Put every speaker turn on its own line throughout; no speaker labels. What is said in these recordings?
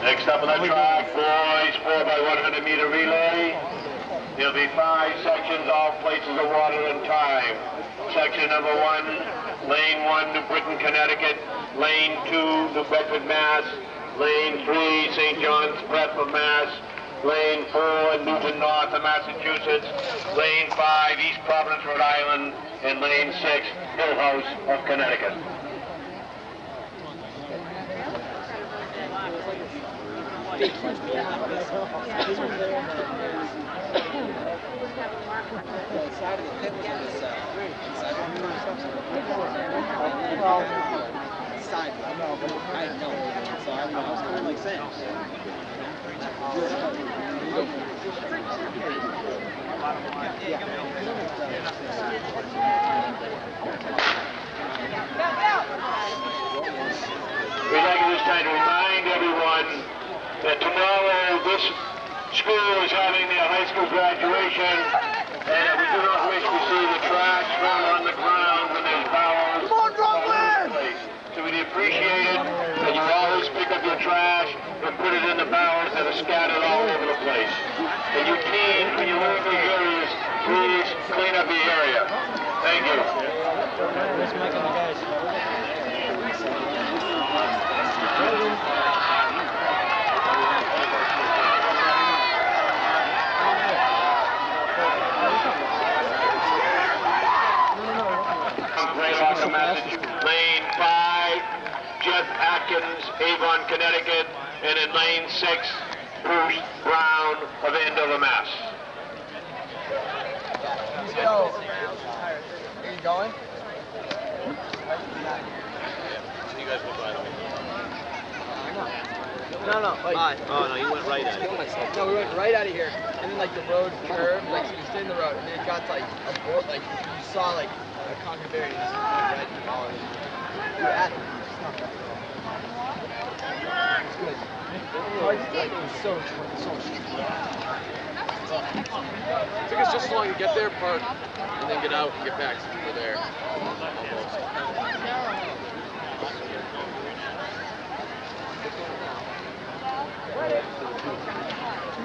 Next up on the track, boys, 4x100-meter relay. There'll be 5 sections, all places of water and time. Section number 1, lane 1, New Britain, Connecticut. Lane 2, New Bedford, Mass. Lane 3, St. John's, Bradford, Mass. Lane 4, Newton North of Massachusetts. Lane 5, East Providence, Rhode Island. And Lane 6, Hillhouse of Connecticut. We'd like at this time to remind everyone that tomorrow this school is having their high school graduation, and that we do not wish to see the trash thrown on the ground when there's bowels. Come on, Drummond! So we'd appreciate it that you always pick up your trash and put it in the barrels that are scattered all over the place. And you teens, when you leave the areas, please clean up the area. Thank you. Lane 5, Jeff Atkins, Avon, Connecticut, and in lane 6, Bruce Brown of Andover, Mass.
Are you going?
You guys went by the way.
No, like,
Oh, no, you went right at it.
no, we went right out of here, and then like the road curved, like so we stayed in the road, and then it got to like a board, like you saw like a concrete barrier, and just went right and followed it. We were at it. It's good. Like, it was so street.
It took us just as long to get there, park, and then get out and get back. So we were there. Almost.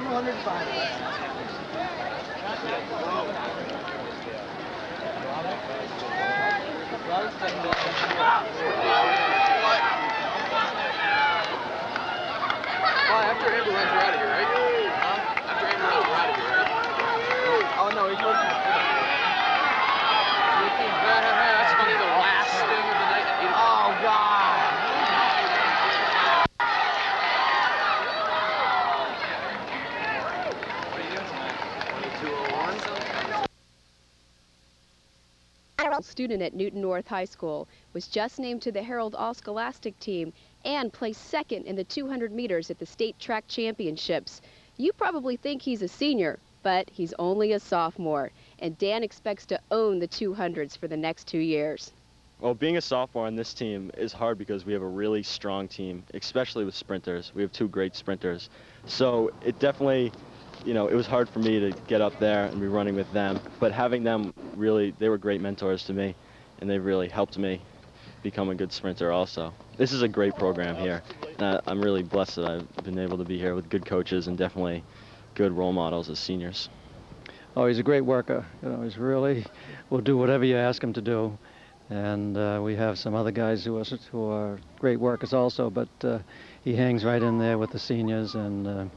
205.
After Amber runs, we're out of here, right? After Amber runs, we're out of here, right?
Oh no, he's working.
That's funny, the last thing of the night at 8 o'clock.
Oh God.
What are you doing tonight? 22:01?
Student at Newton North High School was just named to the Herald All-Scholastic team and placed second in the 200 meters at the state track championships. You probably think he's a senior, but he's only a sophomore, and Dan expects to own the 200s for the next 2 years.
Well, being a sophomore on this team is hard because we have a really strong team, especially with sprinters. We have 2 great sprinters. So it definitely, it was hard for me to get up there and be running with them. But having them they were great mentors to me, and they really helped me become a good sprinter also. This is a great program here. I'm really blessed that I've been able to be here with good coaches and definitely good role models as seniors.
Oh, he's a great worker. He's really will do whatever you ask him to do. And we have some other guys who are great workers also, but he hangs right in there with the seniors and,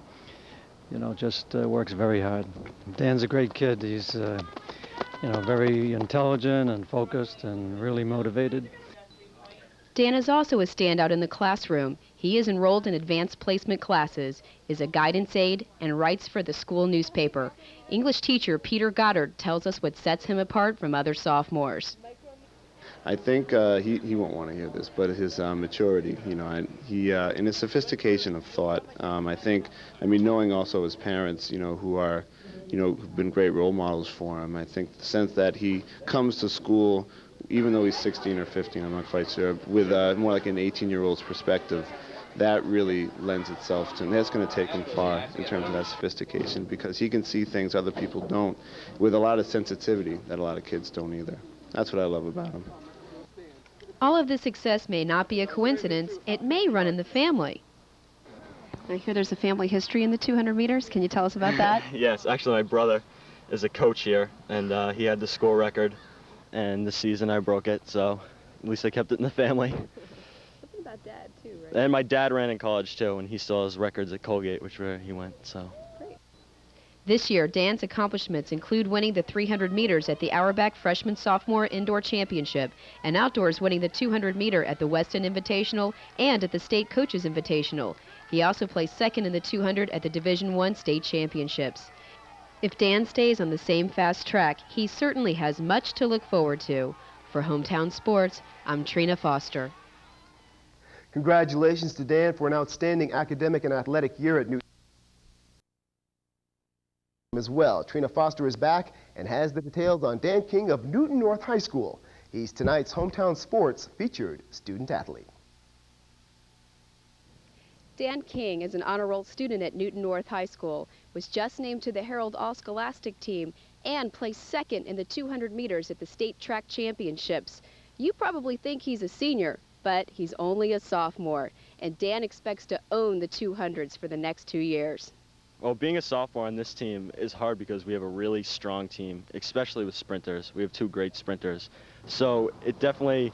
just works very hard. Dan's a great kid. He's, very intelligent and focused and really motivated.
Dan is also a standout in the classroom. He is enrolled in advanced placement classes, is a guidance aide, and writes for the school newspaper. English teacher Peter Goddard tells us what sets him apart from other sophomores.
I think he won't want to hear this, but his maturity, he in his sophistication of thought. Knowing also his parents, who are, who've been great role models for him. I think the sense that he comes to school, even though he's 16 or 15, I'm not quite sure, with more like an 18-year-old's perspective, that really lends itself to him. That's going to take him far in terms of that sophistication, because he can see things other people don't, with a lot of sensitivity that a lot of kids don't either. That's what I love about him.
All of this success may not be a coincidence. It may run in the family. I hear there's a family history in the 200 meters. Can you tell us about that?
Yes, actually my brother is a coach here, and he had the school record, and this season I broke it, so at least I kept it in the family.
Something about Dad, too, right?
And my dad ran in college, too, and he still has records at Colgate, which where he went, so.
This year, Dan's accomplishments include winning the 300 meters at the Auerbach Freshman-Sophomore Indoor Championship and outdoors winning the 200 meter at the Weston Invitational and at the State Coaches Invitational. He also placed second in the 200 at the Division I State Championships. If Dan stays on the same fast track, he certainly has much to look forward to. For Hometown Sports, I'm Trina Foster.
Congratulations to Dan for an outstanding academic and athletic year at Newton as well. Trina Foster is back and has the details on Dan King of Newton North High School. He's tonight's Hometown Sports featured student athlete.
Dan King is an honor roll student at Newton North High School, was just named to the Herald All-Scholastic team, and placed second in the 200 meters at the State Track Championships. You probably think he's a senior, but he's only a sophomore, and Dan expects to own the 200s for the next 2 years.
Well, being a sophomore on this team is hard because we have a really strong team, especially with sprinters. We have two great sprinters. So it definitely,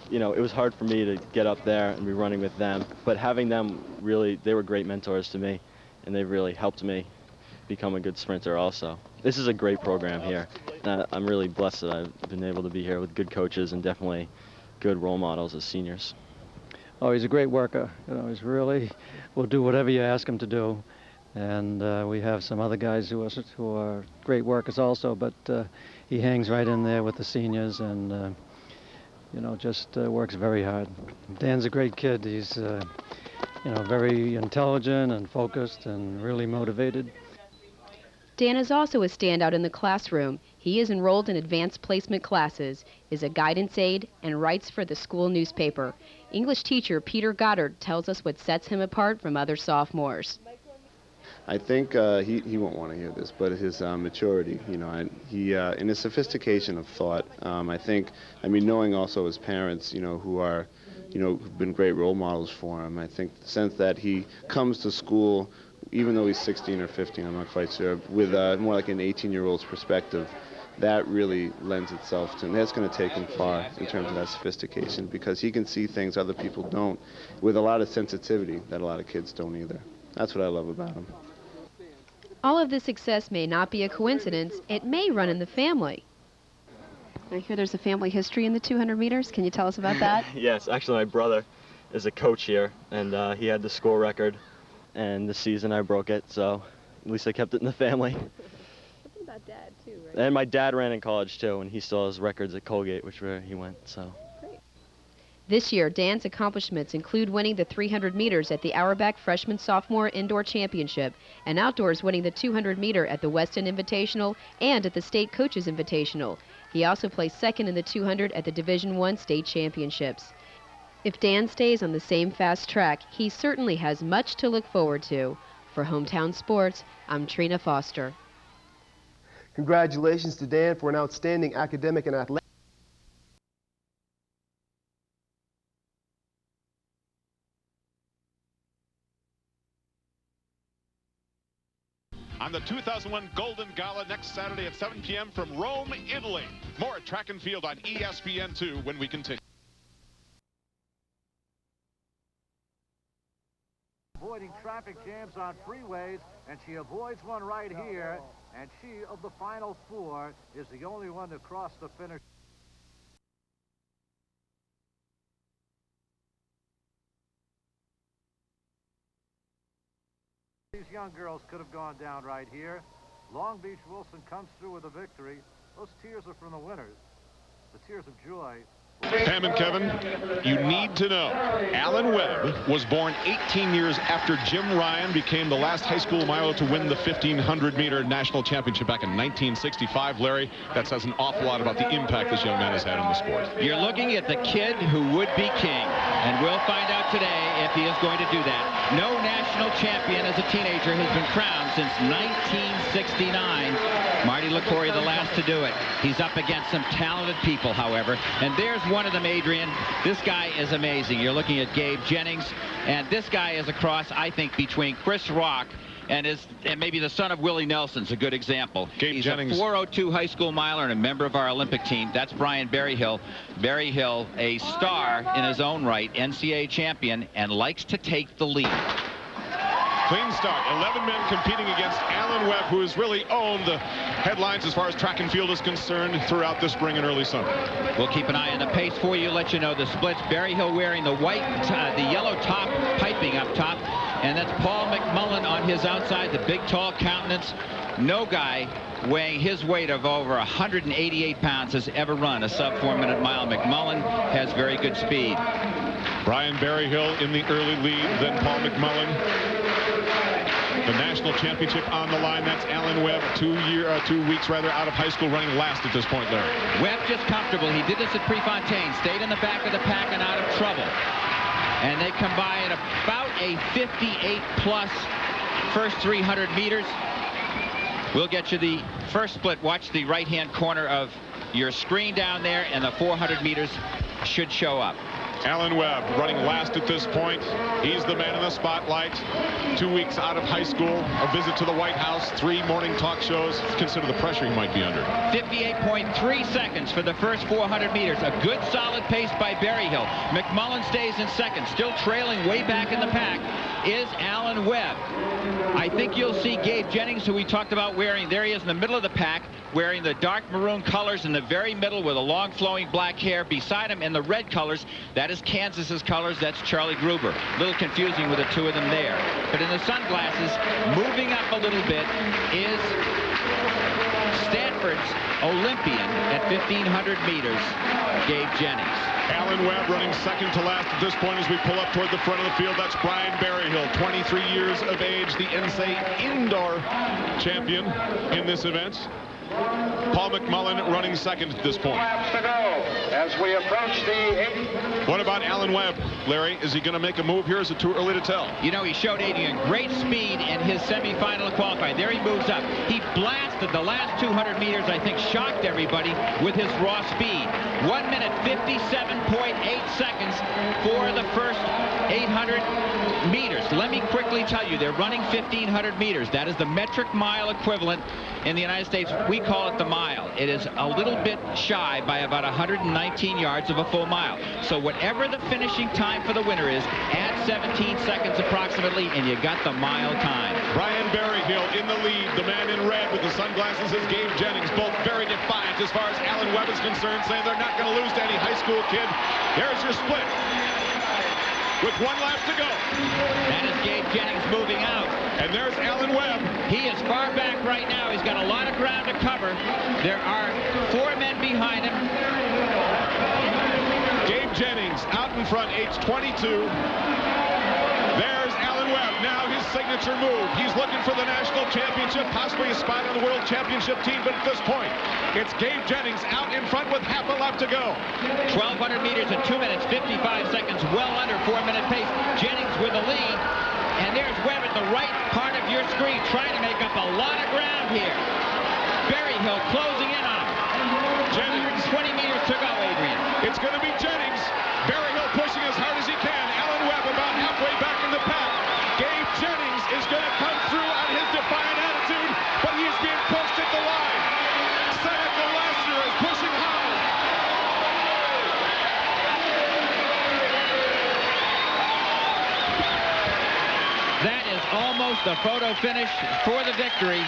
you know, it was hard for me to get up there and be running with them. But having them really, they were great mentors to me, and they've really helped me become a good sprinter also. This is a great program here. I'm really blessed that I've been able to be here with good coaches and definitely good role models as seniors.
Oh, he's a great worker. You know, he's really will do whatever you ask him to do. And we have some other guys who are great workers also, but he hangs right in there with the seniors and, you know, just works very hard. Dan's a great kid. He's, you know, very intelligent and focused and really motivated.
Dan is also a standout in the classroom. He is enrolled in advanced placement classes, is a guidance aide, and writes for the school newspaper. English teacher Peter Goddard tells us what sets him apart from other sophomores.
I think he won't want to hear this, but his maturity, you know, and his sophistication of thought. I mean, knowing also his parents, you know, who are, you know, who've been great role models for him. I think the sense that he comes to school, even though he's 16 or 15, I'm not quite sure, with more like an 18-year-old's perspective, that really lends itself to, and that's going to take him far in terms of that sophistication, because he can see things other people don't, with a lot of sensitivity that a lot of kids don't either. That's what I love about him.
All of this success may not be a coincidence. It may run in the family. I hear there's a family history in the 200 meters. Can you tell us about that?
Yes, actually my brother is a coach here, and he had the school record, and this season I broke it, so at least I kept it in the family.
Something about Dad, too, right?
And my dad ran in college, too, and he still has records at Colgate, which where he went, so.
This year, Dan's accomplishments include winning the 300 meters at the Auerbach Freshman-Sophomore Indoor Championship and outdoors winning the 200 meter at the Weston Invitational and at the State Coaches Invitational. He also placed second in the 200 at the Division I State Championships. If Dan stays on the same fast track, he certainly has much to look forward to. For Hometown Sports, I'm Trina Foster.
Congratulations to Dan for an outstanding academic and athletic.
On the 2001 Golden Gala next Saturday at 7 p.m. from Rome, Italy. More at Track and Field on ESPN2 when we continue.
Avoiding traffic jams on freeways, and she avoids one right here, and she, of the final four, is the only one to cross the finish. These young girls could have gone down right here. Long Beach Wilson comes through with a victory. Those tears are from the winners. The tears of joy.
Pam and Kevin, you need to know, Alan Webb was born 18 years after Jim Ryan became the last high school miler to win the 1,500-meter national championship back in 1965. Larry, that says an awful lot about the impact this young man has had on the sport.
You're looking at the kid who would be king, and we'll find out today if he is going to do that. No national champion as a teenager has been crowned since 1969. Marty LaCory, the last to do it. He's up against some talented people, however. And there's one of them, Adrian. This guy is amazing. You're looking at Gabe Jennings. And this guy is a cross, I think, between Chris Rock and maybe the son of Willie Nelson's a good example. He's
Jennings.
A 4:02 high school miler and a member of our Olympic team. That's Brian Berryhill. Berryhill, a star in his own right, NCAA champion, and likes to take the lead.
Clean start. 11 men competing against Alan Webb, who has really owned the headlines as far as track and field is concerned throughout the spring and early summer.
We'll keep an eye on the pace for you, let you know the splits. Berryhill wearing the the yellow top, piping up top. And that's Paul McMullen on his outside, the big, tall countenance. No guy weighing his weight of over 188 pounds has ever run a sub-4-minute mile. McMullen has very good speed.
Brian Berryhill in the early lead, then Paul McMullen. The national championship on the line. That's Alan Webb, 2 weeks out of high school, running last at this point, Larry.
Webb just comfortable. He did this at Prefontaine, stayed in the back of the pack and out of trouble. And they come by at about a 58-plus first 300 meters. We'll get you the first split. Watch the right-hand corner of your screen down there, and the 400 meters should show up.
Alan Webb running last at this point. He's the man in the spotlight. 2 weeks out of high school, a visit to the White House, 3 morning talk shows. Consider the pressure he might be under.
58.3 seconds for the first 400 meters. A good solid pace by Berryhill. McMullen stays in second. Still trailing way back in the pack is Alan Webb. I think you'll see Gabe Jennings, who we talked about wearing, there he is in the middle of the pack, wearing the dark maroon colors in the very middle with a long flowing black hair. Beside him in the red colors, that is Kansas's colors. That's Charlie Gruber. A little confusing with the two of them there. But in the sunglasses, moving up a little bit, is Stanford's Olympian at 1,500 meters, Gabe Jennings.
Alan Webb running second to last at this point as we pull up toward the front of the field. That's Brian Berryhill, 23 years of age, the NCAA indoor champion in this event. Paul McMullen running second at this point.
Laps to go as we approach the 8th.
What about Alan Webb, Larry? Is he going to make a move here? Is it too early to tell?
You know, he showed Adrian great speed in his semifinal qualifying. There he moves up. He blasted the last 200 meters, I think, shocked everybody with his raw speed. 1 minute, 57.8 seconds for the first 800 meters. Let me quickly tell you, they're running 1,500 meters. That is the metric mile equivalent in the United States. We call it the mile. It is a little bit shy by about 119 yards of a full mile. So whatever the finishing time for the winner is, add 17 seconds approximately, and you got the mile time.
Brian Berryhill in the lead. The man in red with the sunglasses is Gabe Jennings. Both very defiant as far as Alan Webb is concerned, saying they're not going to lose to any high school kid. There's your split with 1 lap to go.
That is Gabe Jennings moving out.
And there's Alan Webb.
He is far back right now. He's got a lot of ground to cover. There are 4 men behind him.
Gabe Jennings out in front, age 22. There's Alan Webb. Now his signature move. He's looking for the national championship, possibly a spot on the world championship team, but at this point, it's Gabe Jennings out in front with half a lap to go.
1,200 meters in 2 minutes, 55 seconds, well under 4-minute pace. Jennings with the lead. And there's Webb at the right part of your screen, trying to make up a lot of ground here. Berryhill closing in on him.
Jennings.
20 meters to go, Adrian.
It's going to be Jennings. Berryhill pushing as hard as he can. Alan Webb about halfway back in the pack. Gabe Jennings is going to come through on his defiant attitude, but he is being pushed at the line. Seneca Lassner is pushing hard.
That is almost a photo finish for the victory.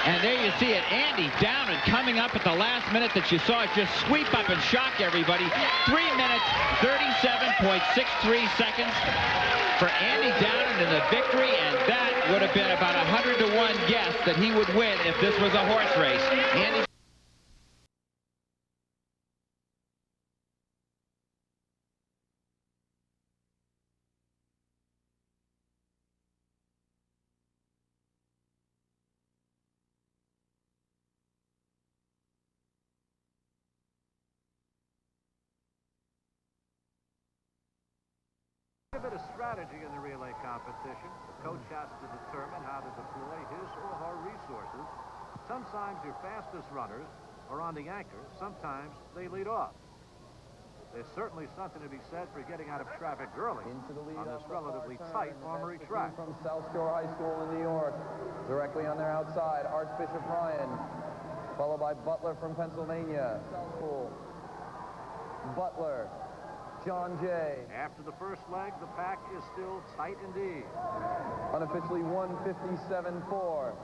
And there you see it, Andy down and coming up at the last minute that you saw it just sweep up and shock everybody. 3 minutes, 37.63 seconds for Andy Downen in the victory, and that would have been about 100 to 1 guess that he would win if this was a horse race. Andy
A bit of strategy in the relay competition. The coach has to determine how to deploy his or her resources sometimes your fastest runners are on the anchor, sometimes they lead off. There's certainly something to be said for getting out of traffic early on this relatively tight Armory track.
From South Shore High School in New York, directly on their outside, Archbishop Ryan, followed by Butler from Pennsylvania. South School, Butler, John Jay.
After the first leg, the pack is still tight indeed.
Unofficially 1:57.4.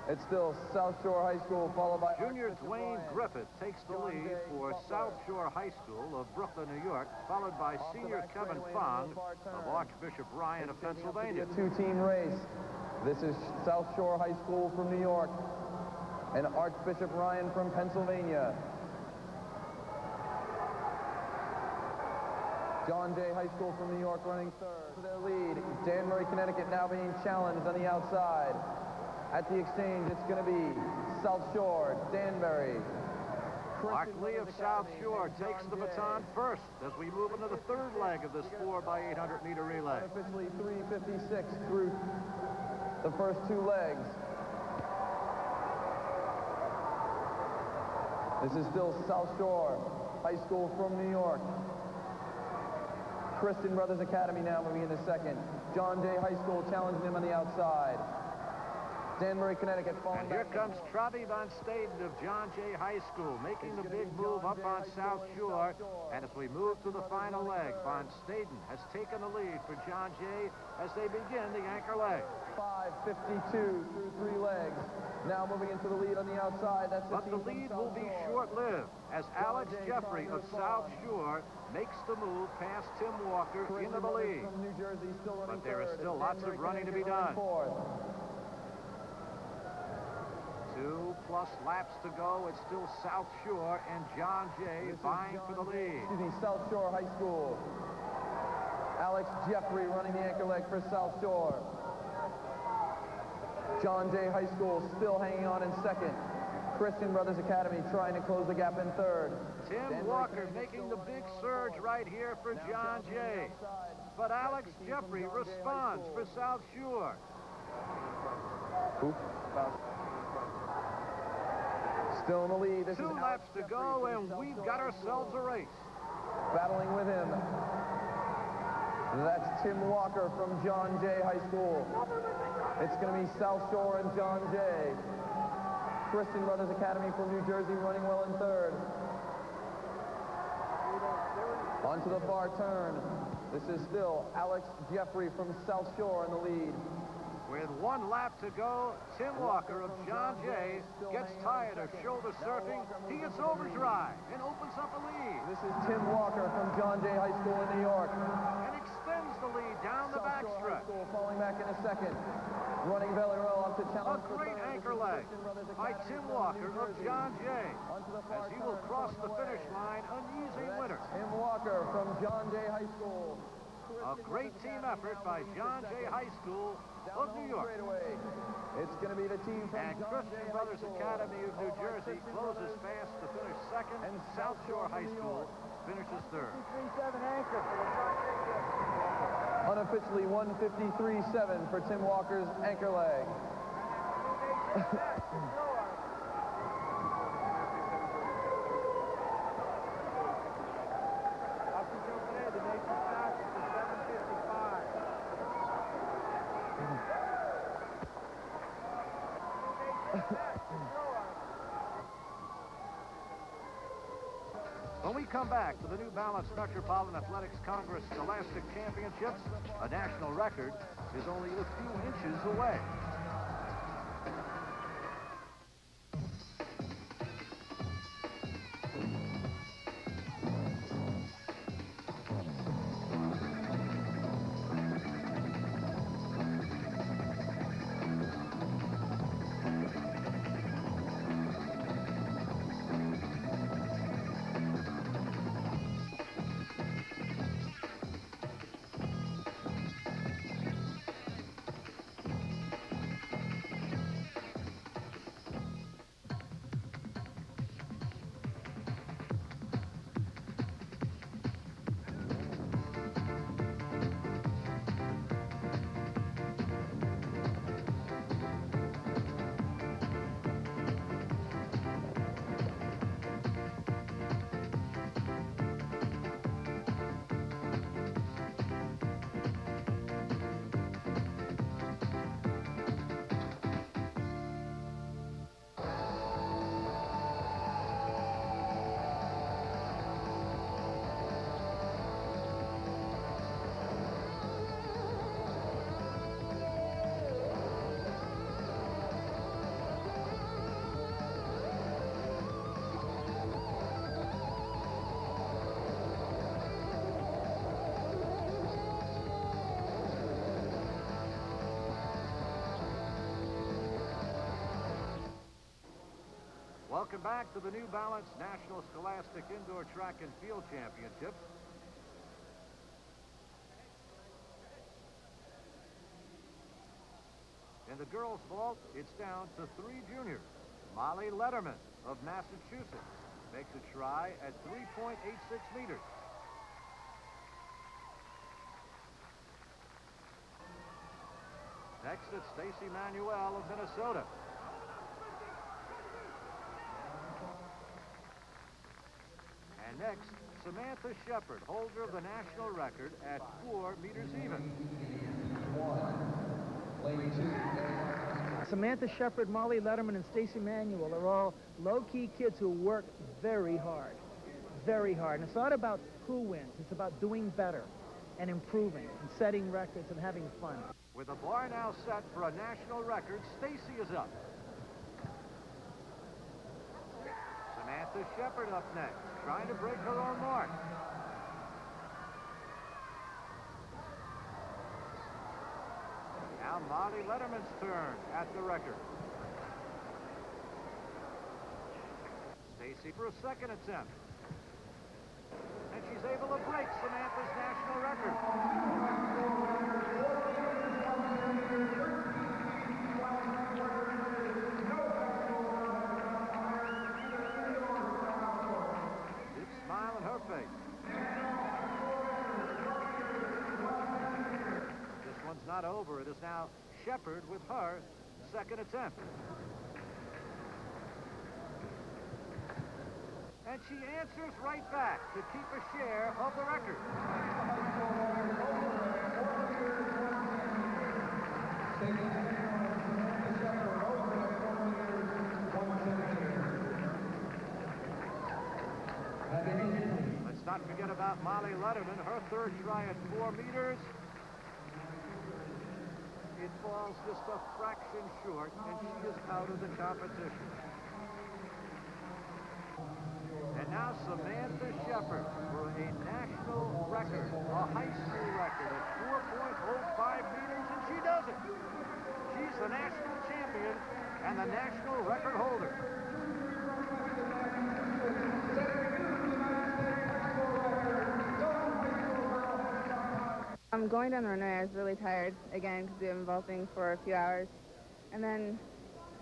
It's still South Shore High School, followed by
Junior Dwayne Griffith takes the lead for South Shore High School of Brooklyn, New York, followed by senior Kevin Fong of Archbishop Ryan of Pennsylvania.
A two-team race. This is South Shore High School from New York and Archbishop Ryan from Pennsylvania. John Jay High School from New York running third. For their lead, Danbury, Connecticut now being challenged on the outside. At the exchange, it's going to be South Shore, Danbury.
Mark Lee of South Shore takes the baton first as we move into the third leg of this 4x800 meter relay.
Officially 3:56 through the first two legs. This is still South Shore High School from New York. Christian Brothers Academy now moving into second. John Jay High School challenging him on the outside. Danbury, Connecticut falling
And here
back.
comes Travi Van Staden of John Jay High School, making the big move up on South Shore. And as we move to the final leg, Van Staden has taken the lead for John Jay as they begin the anchor leg.
5:52 through three legs. Now moving into the lead on the outside. That's
But the lead will be short-lived as Alex Jeffrey of South Shore makes the move past Tim Walker into the lead.
From New Jersey still running
But there is
third.
still lots of running to be done.
Fourth.
2+ laps to go. It's still South Shore and John Jay vying for the lead.
Excuse me, South Shore High School. Alex Jeffrey running the anchor leg for South Shore. John Jay High School still hanging on in second. Christian Brothers Academy trying to close the gap in third.
Tim Walker making the big surge right here for John Jay. But Alex Jeffrey responds for South Shore.
Still in the lead. This
2
is
laps to go, and we've got ourselves a race.
battling with him. That's Tim Walker from John Jay High School. It's going to be South Shore and John Jay. Christian Brothers Academy from New Jersey running well in third. Onto the far turn. This is still Alex Jeffrey from South Shore in the lead.
With 1 lap to go, Tim Walker of John Jay gets tired of shoulder surfing. He gets overdrive and opens up a lead.
This is Tim Walker from John Jay High School in New York.
And extends the lead down the backstretch.
Falling back in a second. Running belly roll up to challenge.
A great anchor leg by Tim Walker of John Jay as he will cross the finish line an easy winner.
Tim Walker from John Jay High School.
A great team effort by John Jay High School of New York.
It's going to be the team from
And Christian Brothers Academy of New Jersey closes fast to finish second, and South Shore High School finishes third.
Unofficially 1:53.7 for Tim Walker's anchor leg.
When we come back to the New Balance Metropolitan Athletics Congress Scholastic Championships, a national record is only a few inches away. Welcome back to the New Balance National Scholastic Indoor Track and Field Championships. In the girls' vault, it's down to 3 juniors. Molly Letterman of Massachusetts makes a try at 3.86 meters. Next, it's Stacy Manuel of Minnesota. And next, Samantha Shepard, holder of the national record at 4 meters even.
Samantha Shepard, Molly Letterman, and Stacy Manuel are all low-key kids who work very hard. Very hard. And it's not about who wins. It's about doing better and improving and setting records and having fun.
With the bar now set for a national record, Stacy is up. Samantha Shepard up next, trying to break her own mark. Now Molly Letterman's turn at the record. Stacy for a second attempt. And she's able to break Samantha's national record. Big smile on her face. This one's not over. It is now Shepard with her second attempt. And she answers right back to keep a share of the record. Let's not forget about Molly Letterman, her third try at 4 meters. It falls just a fraction short, and she is out of the competition. And now Samantha Shepard for a national record, a high school record at 4.05 meters, and she does it. She's the national champion and the national record holder.
Going down the runway, I was really tired again because we've been vaulting for a few hours. And then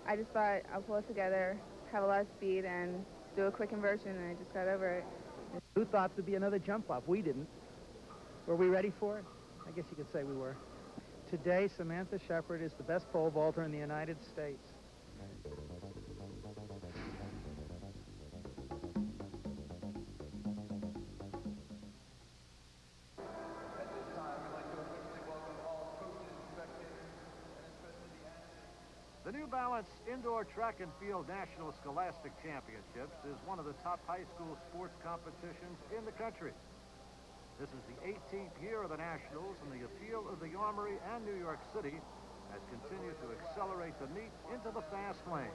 I just thought I'll pull it together, have a lot of speed, and do a quick inversion, and I just got over it.
Who thought there'd be another jump off? We didn't. Were we ready for it? I guess you could say we were. Today, Samantha Shepard is the best pole vaulter in the United States.
The New Balance Indoor Track and Field National Scholastic Championships is one of the top high school sports competitions in the country. This is the 18th year of the Nationals, and the appeal of the Armory and New York City has continued to accelerate the meet into the fast lane.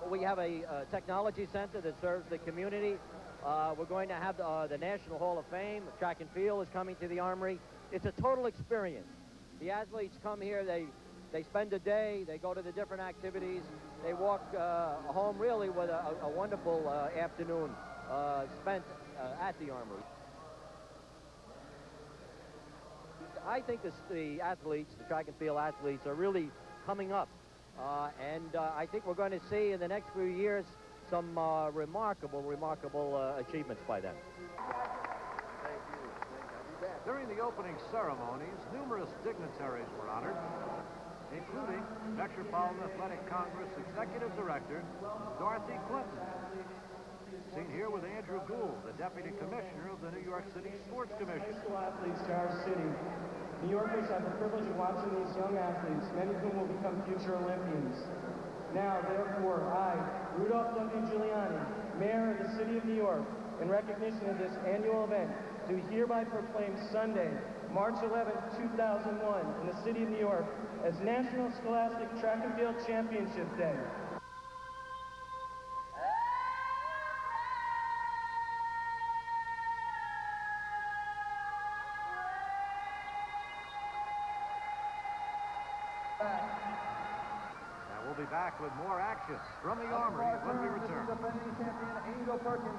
We have a technology center that serves the community. We're going to have the National Hall of Fame. Track and Field is coming to the Armory. It's a total experience. The athletes come here, they spend a day, they go to the different activities, they walk home really with a wonderful afternoon spent at the Armory. I think the athletes, the track and field athletes, are really coming up. And I think we're going to see in the next few years some remarkable achievements by them.
During the opening ceremonies, numerous dignitaries were honored, including Metropolitan Athletic Congress Executive Director Dorothy Clinton. Seen here with Andrew Gould, the Deputy Commissioner of the New York City Sports Commission.
High school athletes to our city. New Yorkers have the privilege of watching these young athletes, many of whom will become future Olympians. Now, therefore, I, Rudolph W. Giuliani, Mayor of the City of New York, in recognition of this annual event, do hereby proclaim Sunday, March 11, 2001, in the City of New York as National Scholastic Track and Field Championship Day.
That will be back with more action from the Armory when we return.
This is defending champion Angel Perkins.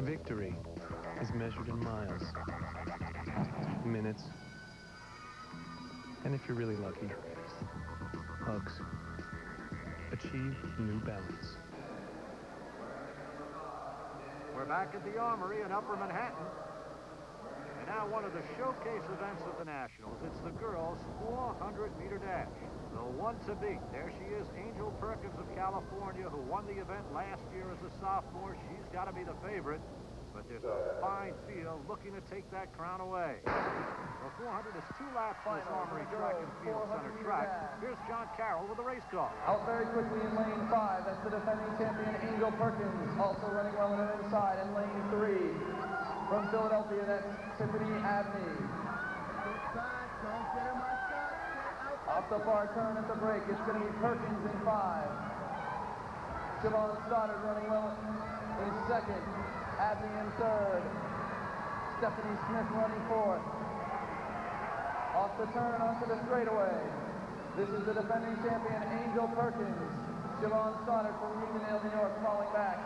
Victory is measured in miles, minutes, and if you're really lucky, hugs. Achieve New Balance.
We're back at the Armory in Upper Manhattan. And now one of the showcase events of the Nationals. It's the girls' 400-meter dash. The one to beat. There she is, Angel Perkins of California, who won the event last year as a sophomore. She's got to be the favorite. But there's a fine field looking to take that crown away. The 400 is 2 laps for this Armory Track and Field Center track. Here's John Carroll with the race call.
Out very quickly in lane 5. That's the defending champion Angel Perkins. Also running well on the inside in lane 3. From Philadelphia, that's Tiffany Abney. Off the far turn at the break, it's going to be Perkins in 5. Siobhan Stoddard running well in 2nd. Abney in 3rd. Stephanie Smith running 4th. Off the turn onto the straightaway. This is the defending champion Angel Perkins. Siobhan Stoddard from Uniondale, New York, falling back.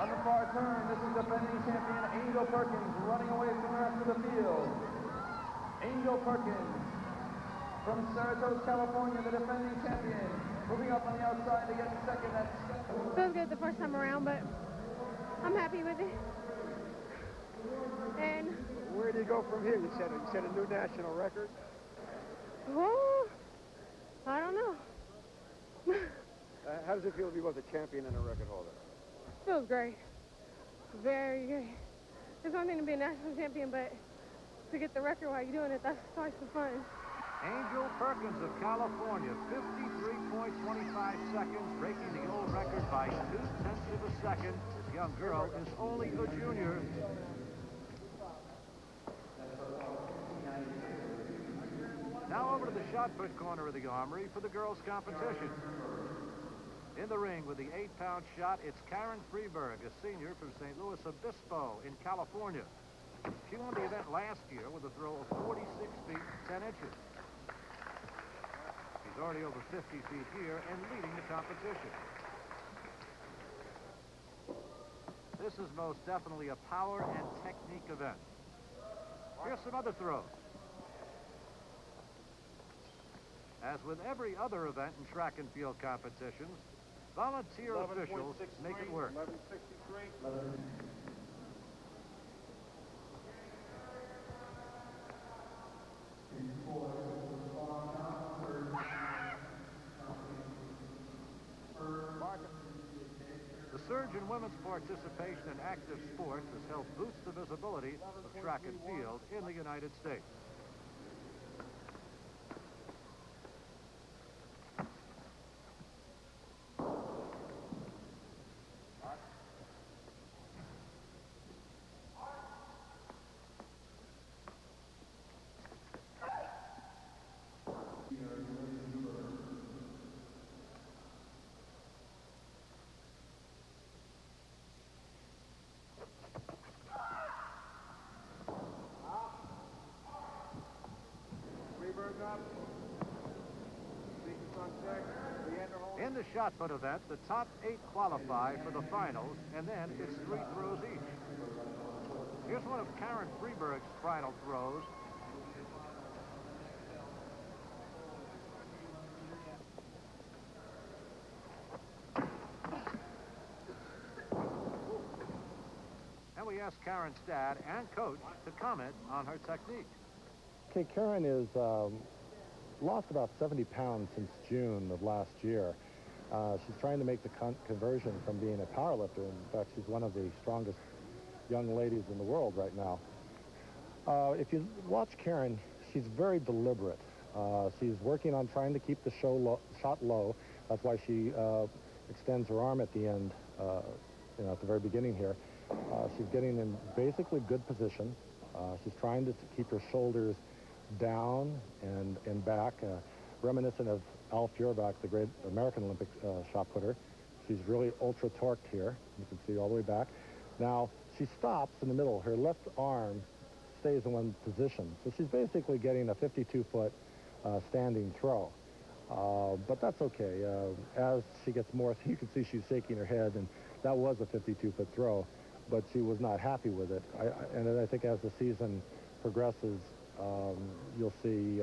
On the far turn, this is defending champion Angel Perkins running away from the rest of the field. Angel Perkins from Cerritos, California, the defending champion. Moving up on the outside to get 2nd. That's
Feels good the first time around, but I'm happy with it. And
where do you go from here? You set a new national record.
oh, I don't know.
How does it feel to be both a champion and a record holder?
Feels great. Very great. It's one thing to be a national champion, but to get the record while you're doing it, that's twice the fun.
Angel Perkins of California, 53.25 seconds, breaking the old record by 0.2 of a second. This young girl is only a junior. Now over to the shot put corner of the Armory for the girls' competition. In the ring with the 8-pound shot, it's Karen Freeberg, a senior from St. Louis Obispo in California. She won the event last year with a throw of 46 feet 10 inches. She's already over 50 feet here and leading the competition. This is most definitely a power and technique event. Here's some other throws. As with every other event in track and field competitions, volunteer officials make it work.
11.63.
The surge in women's participation in active sports has helped boost the visibility of track and field in the United States. In the shot put event, the top 8 qualify for the finals, and then it's 3 throws each. Here's one of Karen Freeberg's final throws. And we asked Karen's dad and coach to comment on her technique.
Okay, Karen is lost about 70 pounds since June of last year. She's trying to make the conversion from being a powerlifter. In fact, she's one of the strongest young ladies in the world right now. If you watch Karen, she's very deliberate. She's working on trying to keep the shot low. That's why she extends her arm at the end, at the very beginning here. She's getting in basically good position. She's trying to keep her shoulders down and back, reminiscent of Al Feuerbach, the great American Olympic shot putter. She's really ultra torqued here. You can see all the way back. Now, she stops in the middle. Her left arm stays in one position. So she's basically getting a 52-foot standing throw. But that's okay. As she gets more, you can see she's shaking her head, and that was a 52-foot throw, but she was not happy with it. And I think as the season progresses, you'll see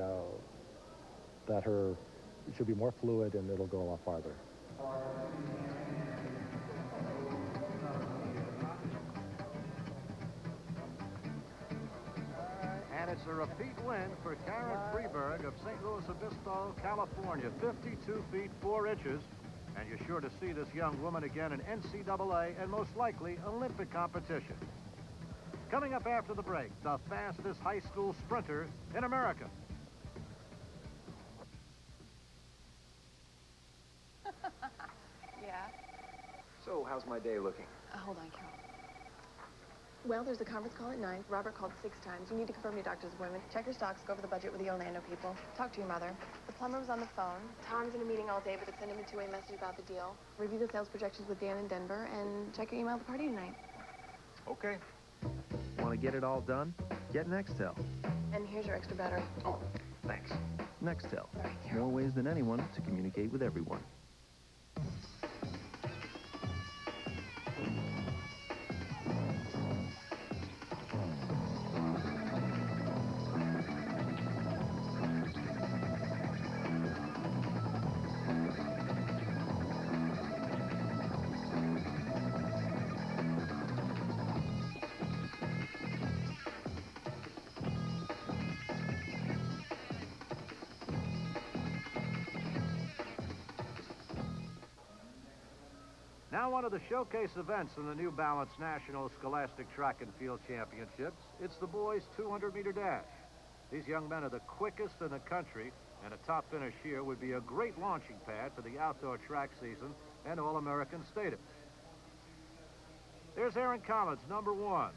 that she'll be more fluid and it'll go a lot farther.
And it's a repeat win for Karen Freeberg of St. Louis Obispo, California, 52 feet 4 inches. And you're sure to see this young woman again in NCAA and most likely Olympic competition. Coming up after the break, the fastest high school sprinter in America.
Yeah?
So, how's my day looking?
Hold on, Carol. Well, there's a conference call at 9. Robert called 6 times. You need to confirm your doctor's appointment. Check your stocks. Go over the budget with the Orlando people. Talk to your mother. The plumber was on the phone. Tom's in a meeting all day, but send him a two-way message about the deal. Review the sales projections with Dan in Denver, and check your email at the party tonight.
Okay. Want to get it all done? Get Nextel.
And here's your extra battery.
Oh, thanks. Nextel. More ways than anyone to communicate with everyone.
Now one of the showcase events in the New Balance National Scholastic Track and Field Championships. It's the boys' 200-meter dash. These young men are the quickest in the country, and a top finish here would be a great launching pad for the outdoor track season and All-American status. There's Aaron Collins, number 1.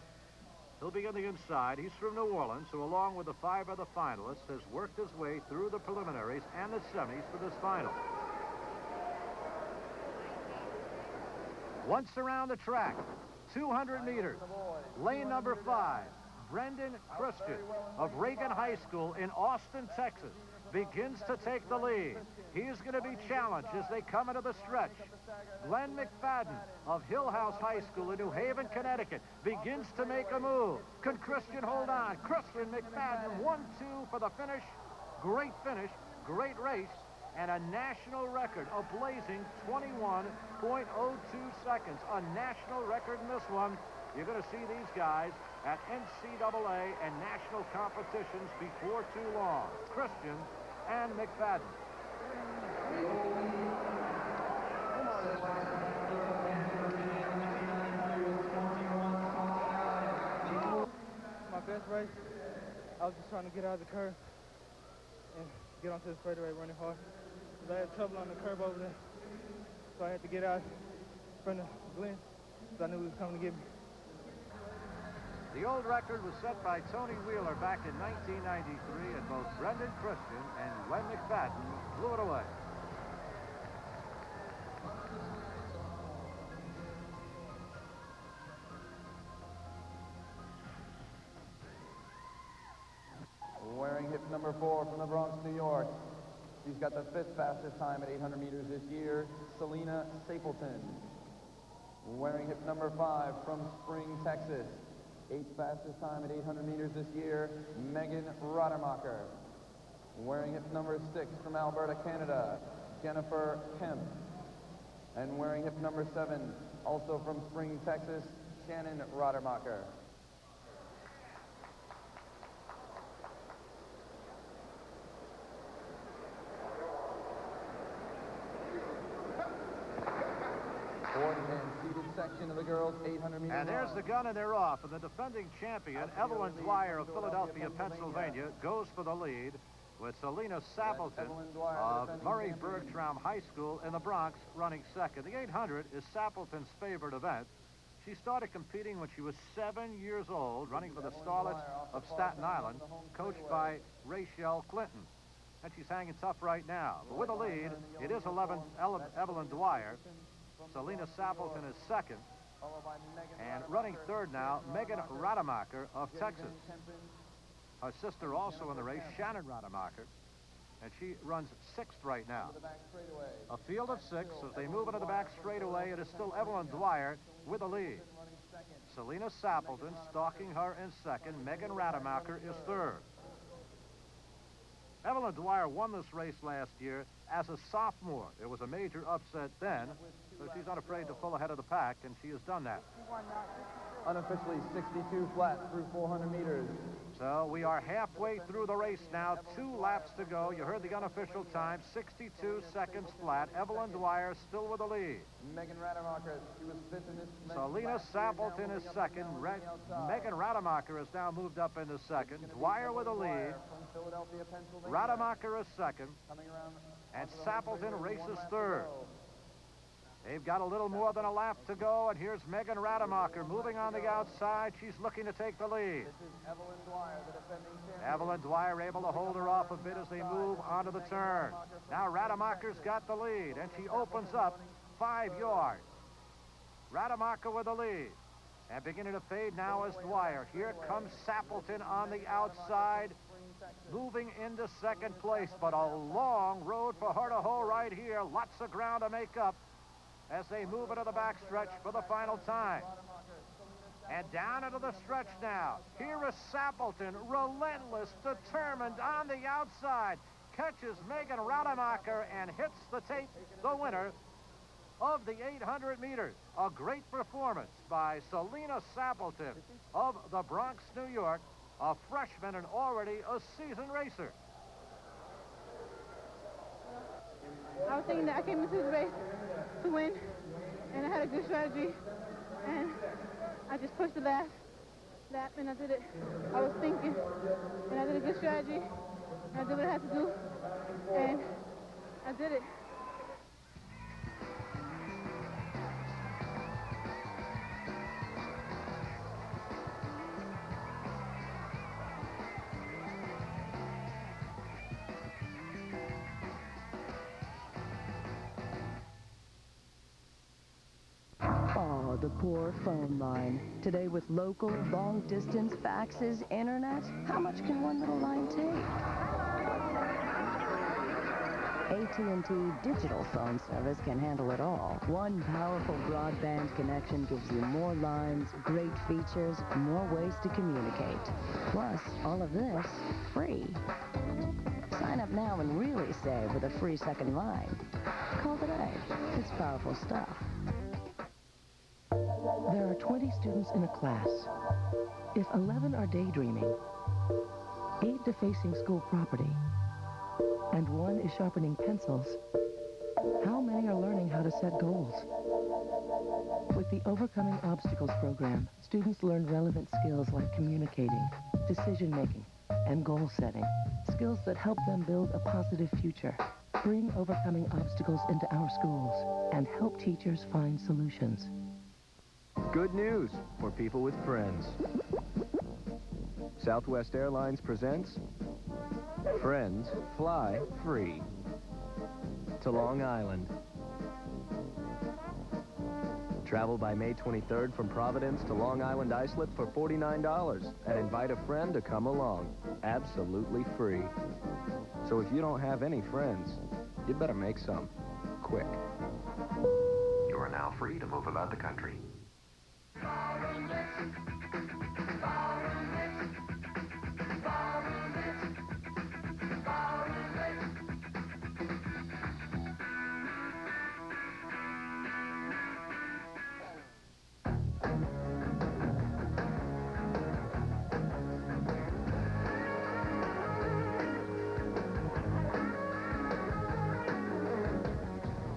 He'll be on the inside. He's from New Orleans, who along with the 5 other finalists has worked his way through the preliminaries and the semis for this final. Once around the track, 200 meters, lane number 5, Brendan Christian of Reagan High School in Austin, Texas, begins to take the lead. He's going to be challenged as they come into the stretch. Glenn McFadden of Hill House High School in New Haven, Connecticut, begins to make a move. Can Christian hold on? Christian McFadden, 1-2 for the finish. Great finish, great race, and a national record, a blazing 21.02 seconds. A national record in this one. You're going to see these guys at NCAA and national competitions before too long. Christian and McFadden.
My best race, I was just trying to get out of the curve and get onto the straightaway running hard. I had trouble on the curve over there, so I had to get out in front of Glenn, because I knew he was coming to get me.
The old record was set by Tony Wheeler back in 1993, and both Brendan Christian and Glenn McFadden blew it away.
Wearing hip number 4 from the Bronx, New York. She's got the 5th fastest time at 800 meters this year, Selena Stapleton. Wearing hip number 5 from Spring, Texas. 8th fastest time at 800 meters this year, Megan Rodemacher. Wearing hip number 6 from Alberta, Canada, Jennifer Kemp. And wearing hip number 7, also from Spring, Texas, Shannon Rodemacher. section of the girls' 800-meter
And there's the gun, and they're off. And the defending champion, Evelyn Dwyer of Philadelphia, Pennsylvania, goes for the lead with Selena Sappleton of Murray Bergtraum High School in the Bronx running second. The 800 is Sappleton's favorite event. She started competing when she was 7 years old, running for the Starlets of Staten Island, coached by Rachel Clinton. And she's hanging tough right now. But with the lead, it is Evelyn Dwyer. Selena Sappleton is second. And running third now, Megan Rademacher of Texas. Her sister also in the race, Shannon Rademacher. And she runs sixth right now. A field of six. As they move into the back straightaway, it is still Evelyn Dwyer with the lead. Selena Sappleton stalking her in second. Megan Rademacher is third. Evelyn Dwyer won this race last year as a sophomore. It was a major upset then, so she's not afraid to pull ahead of the pack, and she has done that.
Unofficially 62 flat through 400 meters.
So we are halfway through the race now. 2 laps to go. You heard the unofficial time, 62 seconds flat. Evelyn Dwyer still with the lead.
Megan Rademacher, she was fifth in this.
Selena Sappleton is second. Megan Rademacher has now moved up into second. Dwyer with the lead. Rademacher is second. And Sappleton races third. They've got a little more than a lap to go, and here's Megan Rademacher moving on the outside. She's looking to take the lead.
This is Evelyn Dwyer, the defending champion.
Evelyn Dwyer able to hold her off a bit as they move onto the turn. Now Rademacher's got the lead, and she opens up 5 yards. Rademacher with the lead. And beginning to fade now is Dwyer. Here comes Sappleton on the outside, moving into second place, but a long road for her to hold right here. Lots of ground to make up as they move into the backstretch for the final time. And down into the stretch now. Here is Sappleton, relentless, determined on the outside. Catches Megan Rademacher and hits the tape, the winner of the 800 meters. A great performance by Selena Sappleton of the Bronx, New York, a freshman and already a seasoned racer.
I was thinking that I came into this race to win, and I had a good strategy, and I just pushed the last lap, and I did it. I was thinking, and I did a good strategy, and I did what I had to do, and I did it.
Oh, the poor phone line. Today with local, long-distance faxes, internet, how much can one little line take? AT&T digital phone service can handle it all. One powerful broadband connection gives you more lines, great features, more ways to communicate. Plus, all of this free. Sign up now and really save with a free second line. Call today. It's powerful stuff.
There are 20 students in a class. If 11 are daydreaming, 8 defacing school property, and 1 is sharpening pencils, how many are learning how to set goals? With the Overcoming Obstacles program, students learn relevant skills like communicating, decision-making, and goal setting. Skills that help them build a positive future. Bring overcoming obstacles into our schools and help teachers find solutions.
Good news for people with friends. Southwest Airlines presents Friends Fly Free to Long Island. Travel by May 23rd from Providence to Long Island Islip for $49 and invite a friend to come along. Absolutely free. So if you don't have any friends, you'd better make some. Quick.
You are now free to move about the country.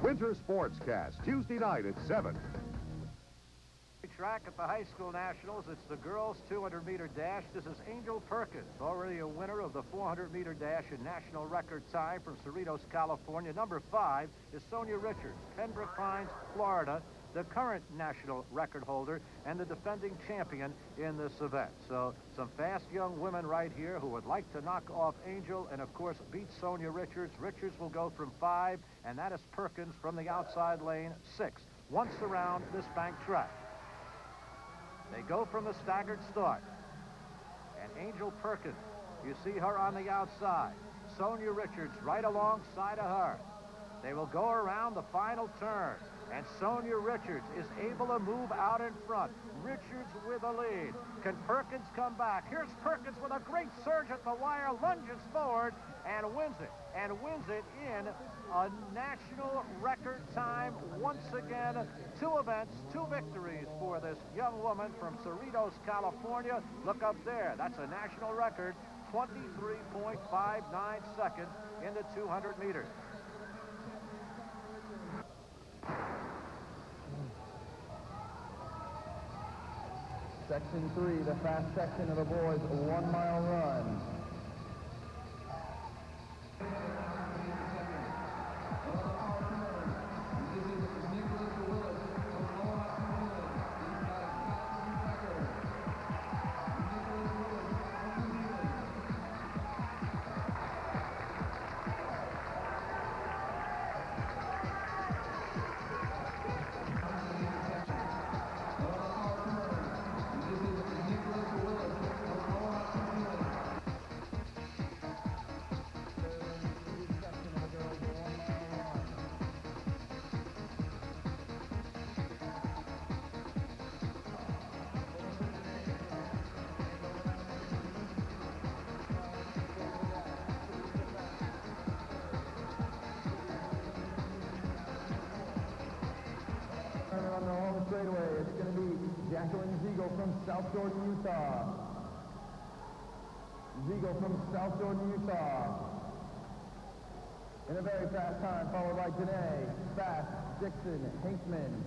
Winter Sportscast, Tuesday night at 7.
track at the high school nationals. It's the girls 200-meter dash. This is Angel Perkins, already a winner of the 400-meter dash in national record time from Cerritos, California. Number 5 is Sonia Richards, Pembroke Pines, Florida, the current national record holder and the defending champion in this event. So some fast young women right here who would like to knock off Angel and, of course, beat Sonia Richards. Richards will go from 5, and that is Perkins from the outside lane 6. Once around this bank track. They go from the staggered start. And Angel Perkins, you see her on the outside. Sonia Richards right alongside of her. They will go around the final turn. And Sonia Richards is able to move out in front. Richards with a lead. Can Perkins come back? Here's Perkins with a great surge at the wire, lunges forward, and wins it. And wins it in a national record time. Once again, 2 events, 2 victories for this young woman from Cerritos, California. Look up there. That's a national record, 23.59 seconds in the 200 meters.
Section 3, the fast section of the boys' 1-mile run. On the home straightaway, it's going to be Jacqueline Ziegel from South Jordan, Utah. Ziegel from South Jordan, Utah. In a very fast time, followed by Janae, Fast, Dixon, Hinkman.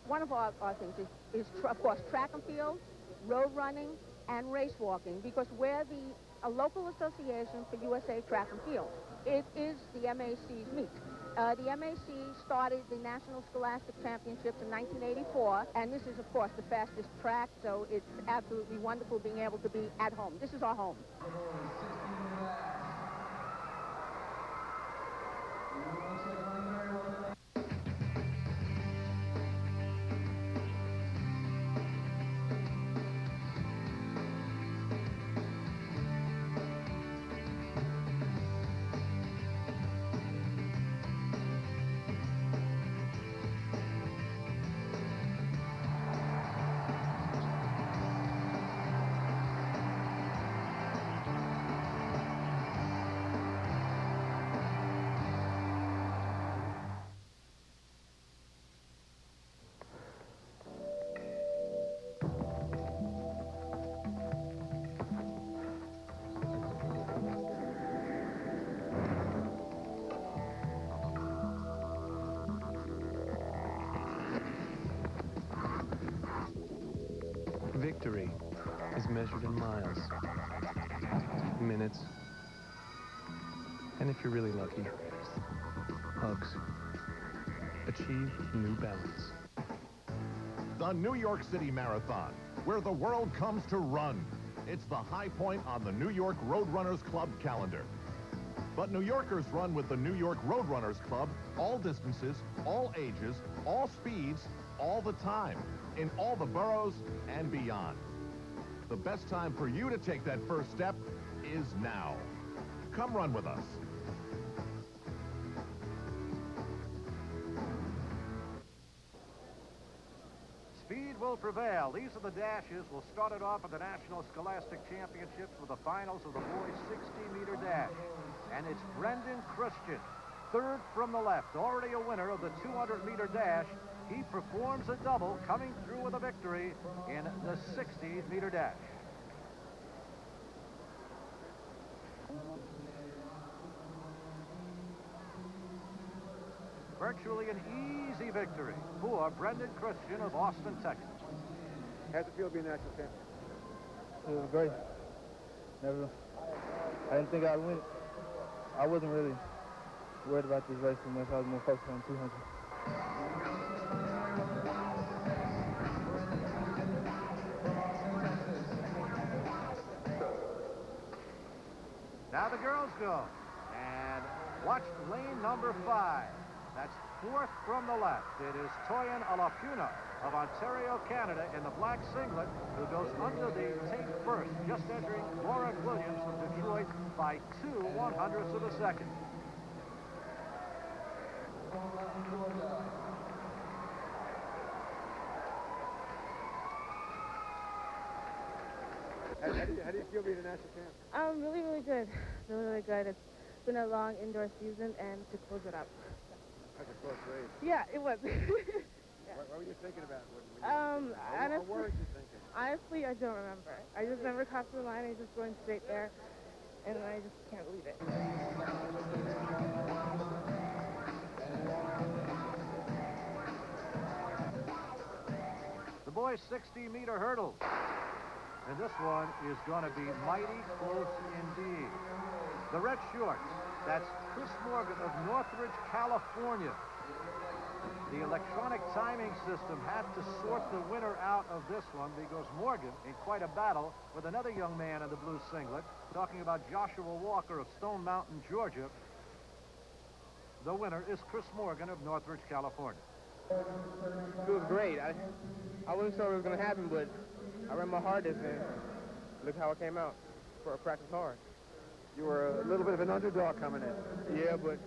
One of our things is of course, track and field, road running, and race walking, because we're a local association for USA Track and Field. It is the MAC's meet. The MAC started the National Scholastic Championships in 1984, and this is, of course, the fastest track, so it's absolutely wonderful being able to be at home. This is our home.
measured in miles, minutes, and if you're really lucky, hugs. Achieve New Balance.
The New York City Marathon, where the world comes to run. It's the high point on the New York Roadrunners Club calendar. But New Yorkers run with the New York Roadrunners Club all distances, all ages, all speeds, all the time, in all the boroughs and beyond. The best time for you to take that first step is now. Come run with us.
Speed will prevail. These are the dashes. We'll start it off at the National Scholastic Championships with the finals of the boys' 60-meter dash. And it's Brendan Christian, third from the left, already a winner of the 200-meter dash. He performs a double, coming through with a victory in the 60-meter dash. Virtually an easy victory for Brendan Christian of Austin, Texas.
How's it feel being national champion?
It was great. I didn't think I'd win it. I wasn't really worried about this race too much. I was more focused on 200.
Now the girls go. And watch lane number 5. That's fourth from the left. It is Toyin Alapuna of Ontario, Canada, in the black singlet, who goes under the tape first, just entering Laura Williams from Detroit by 2/100ths of a second.
How do you feel being a national champ?
Really, really good. Really, really good. It's been a long indoor season, and to close it up.
That's a close race.
Yeah, it was.
Yeah. What were you thinking about?
Honestly,
what were you thinking?
Honestly, I don't remember. I just never crossed the line. I just going straight there, and I just can't believe it.
The boys' 60-meter hurdles. And this one is going to be mighty close indeed. The red shorts, that's Chris Morgan of Northridge, California. The electronic timing system had to sort the winner out of this one because Morgan, in quite a battle with another young man in the blue singlet, talking about Joshua Walker of Stone Mountain, Georgia. The winner is Chris Morgan of Northridge, California.
It was great. I wasn't sure it was going to happen, but I ran my hardest, and look how it came out. For a practice hard.
You were a little bit of an underdog coming in.
Yeah, but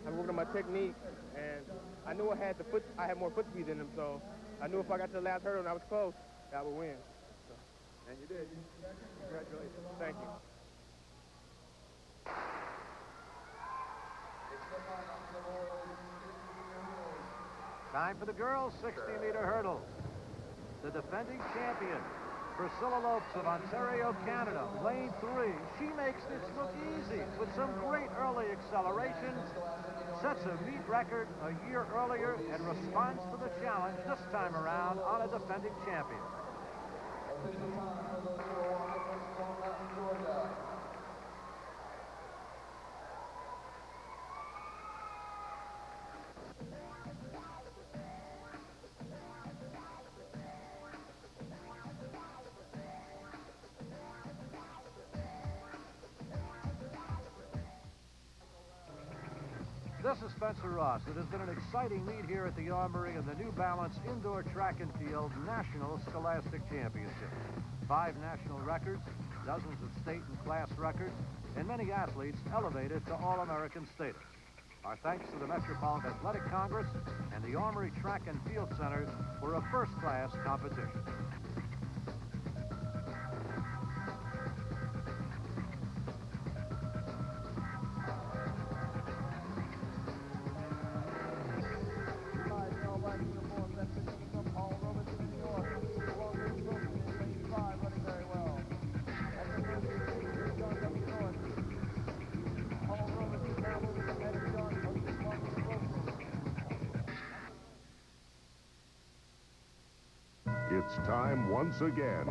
I worked on my technique, and I knew I had more foot speed in them, so I knew if I got to the last hurdle and I was close, I would win. So.
And you did. Congratulations.
Thank you.
Time for the girls' 60-meter hurdles. The defending champion, Priscilla Lopes of Ontario, Canada, lane 3. She makes this look easy with some great early acceleration, sets a meet record a year earlier, and responds to the challenge this time around on a defending champion. This is Spencer Ross. It has been an exciting meet here at the Armory in the New Balance Indoor Track and Field National Scholastic Championship. 5 national records, dozens of state and class records, and many athletes elevated to All-American status. Our thanks to the Metropolitan Athletic Congress and the Armory Track and Field Center for a first-class competition.
It's time once again